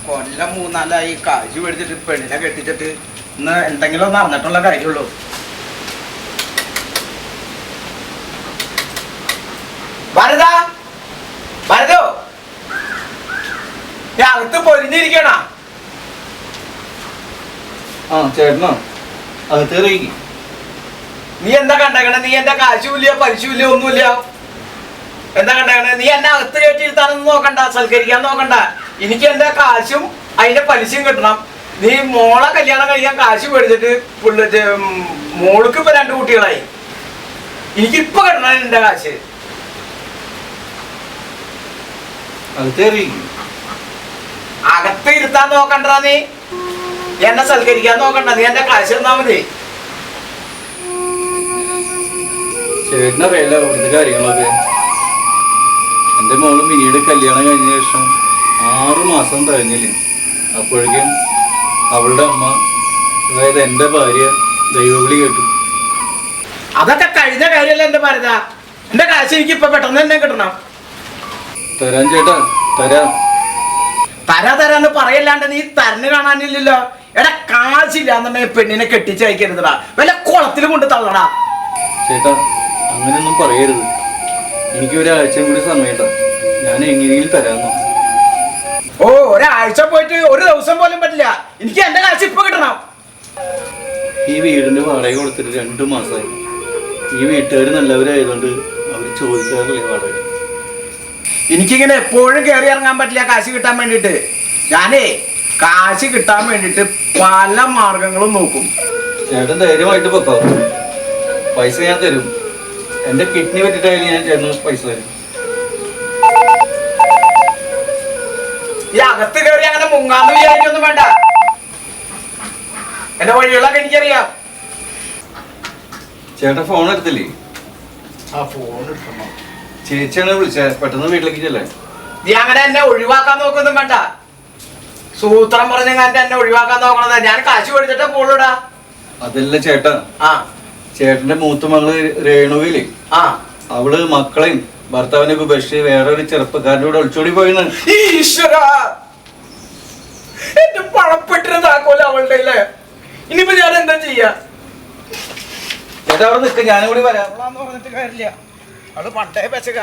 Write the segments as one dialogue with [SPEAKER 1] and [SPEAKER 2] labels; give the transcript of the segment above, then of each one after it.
[SPEAKER 1] കൊല്ലം 3-4 കാശ് മേടിച്ചിട്ട് പെണ്ണിനെ കെട്ടിച്ചിട്ട് ഇന്ന് എന്തെങ്കിലും ഒന്ന് അറിഞ്ഞിട്ടുള്ള കാര്യമുള്ളൂ. ഭരതോ അകത്ത് പൊരിഞ്ഞിരിക്കണ.
[SPEAKER 2] ആ ചേട്ടനോ അകത്ത് കയറിയിരിക്കും.
[SPEAKER 1] നീ എന്താ കണ്ടേക്കണേ? നീ എന്റെ കാശുമില്ല പലിശുമില്ല ഒന്നുമില്ല. എന്താ കണ്ടേക്കണേ? നീ എന്നെ അകത്ത് കയറ്റിയിരുത്താനൊന്നും നോക്കണ്ട, സൽക്കരിക്കാൻ നോക്കണ്ട. എനിക്ക് എന്റെ കാശും അതിന്റെ പലിശയും കിട്ടണം. നീ മോളെ കല്യാണം കഴിക്കാൻ കാശ് മേടിച്ചിട്ട് മോൾക്ക് ഇപ്പൊ 2 കുട്ടികളായി. എനിക്കിപ്പൊ കിട്ടണം എന്റെ കാശ്. അകത്ത് ഇരുത്താൻ നോക്കണ്ട. നീ എന്നെ സൽക്കരിക്കാൻ നോക്കണ്ട. നീ എന്റെ കാശ് തന്നാ മതി.
[SPEAKER 2] ചേട്ടനറിയാലോ ഇവിടുത്തെ കാര്യങ്ങളൊക്കെ. എൻ്റെ മോള് മിനിയുടെ കല്യാണം കഴിഞ്ഞ ശേഷം 6 മാസം കഴിഞ്ഞില്ലേ, അപ്പോഴേക്കും അവളുടെ അമ്മ, അതായത് എൻ്റെ ഭാര്യ, ദൈവവിളി കേട്ടു.
[SPEAKER 1] അതൊക്കെ കഴിഞ്ഞ കാര്യമല്ല എന്റെ ഭാരത. എന്റെ കാശ് എനിക്ക് ഇപ്പൊ പെട്ടെന്ന് തന്നെ കിട്ടണം.
[SPEAKER 2] തരാം ചേട്ടാ,
[SPEAKER 1] തരാന്ന് പറയല്ലാണ്ട് നീ തരന്ന് കാണാനില്ലല്ലോ. എടാ കാശില്ലാന്നുണ്ടെങ്കിൽ പെണ്ണിനെ കെട്ടിച്ചയക്കരുതടാ, വല്ല കുളത്തിൽ കൊണ്ട് തള്ളടാ.
[SPEAKER 2] ചേട്ടാ അങ്ങനെയൊന്നും പറയരുത്. എനിക്ക് ഒരാഴ്ചയും കൂടി സമയട്ടാ, ഞാൻ എങ്ങനെയെങ്കിലും തരാമെന്നോ.
[SPEAKER 1] ഓ ഒരാഴ്ച പോയിട്ട് ഒരു ദിവസം പോലും പറ്റില്ല. എനിക്ക് എന്റെ കാശ് ഇപ്പൊ കിട്ടണം.
[SPEAKER 2] ഈ വീടിന്റെ വാടക കൊടുത്തിട്ട് 2 മാസമായി. ഈ വീട്ടുകാർ നല്ലവരായതുകൊണ്ട് അവർ ചോദിക്കാറില്ലേ വാടക.
[SPEAKER 1] എനിക്കിങ്ങനെ എപ്പോഴും കയറി ഇറങ്ങാൻ പറ്റില്ല കാശ് കിട്ടാൻ വേണ്ടിട്ട്. ഞാനേ കാശ് കിട്ടാൻ വേണ്ടിട്ട് പല മാർഗങ്ങളും നോക്കും.
[SPEAKER 2] ചേട്ടൻ ധൈര്യമായിട്ട് പൊക്കോ, പൈസ ഞാൻ തരും. എന്റെ കിഡ്നി പറ്റിട്ടായാലും ഞാൻ ചേട്ടന് പൈസ തരും.
[SPEAKER 1] ഈ അകത്ത് കയറി അങ്ങനെ മുങ്ങാന്ന് വിചാരിക്കൊന്നും വേണ്ട. എന്റെ വഴികളൊക്കെ എനിക്കറിയാം.
[SPEAKER 2] ചേട്ടൻ ഫോൺ എടുത്തില്ലേ?
[SPEAKER 1] ആ ഫോൺ എടുക്കണോ?
[SPEAKER 2] ചേച്ചിയാണ് വിളിച്ചത്, പെട്ടെന്ന് വീട്ടിലേക്ക് ചെല്ലേ.
[SPEAKER 1] നീ അങ്ങനെ എന്നെ ഒഴിവാക്കാൻ നോക്കൊന്നും വേണ്ട. സൂത്രം പറഞ്ഞ എന്നെ ഒഴിവാക്കാൻ നോക്കണത്. ഞാൻ കാശ് മേടിച്ചിട്ടാ പോളൂടാ.
[SPEAKER 2] അതല്ല ചേട്ടാ,
[SPEAKER 1] ആ
[SPEAKER 2] ചേട്ടന്റെ മൂത്ത മകള് രേണുവില്ലേ, അവള് മക്കളെയും ഭർത്താവിനൊക്കെ ഉപേക്ഷിച്ച് വേറെ ഒരു ചെറുപ്പക്കാരൻ്റെ കൂടെ ഒളിച്ചോടി പോയിന്ന്.
[SPEAKER 1] ഈശ്വരാ, എന്റെ പണപ്പെട്ടിന് താക്കോല അവളുടെ. ഇനിയിപ്പോ ഞാൻ എന്താ ചെയ്യാ?
[SPEAKER 2] ചേട്ടാ അവിടെ നിൽക്ക, ഞാനും കൂടി വരാം.
[SPEAKER 1] പറഞ്ഞിട്ട് കാര്യമില്ല. അവള് പണ്ടേ വെച്ചക.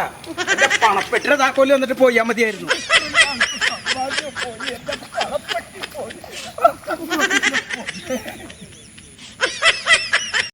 [SPEAKER 1] എന്റെ പണപ്പെട്ടിന് താക്കോല് വന്നിട്ട് പോയാ മതിയായിരുന്നു.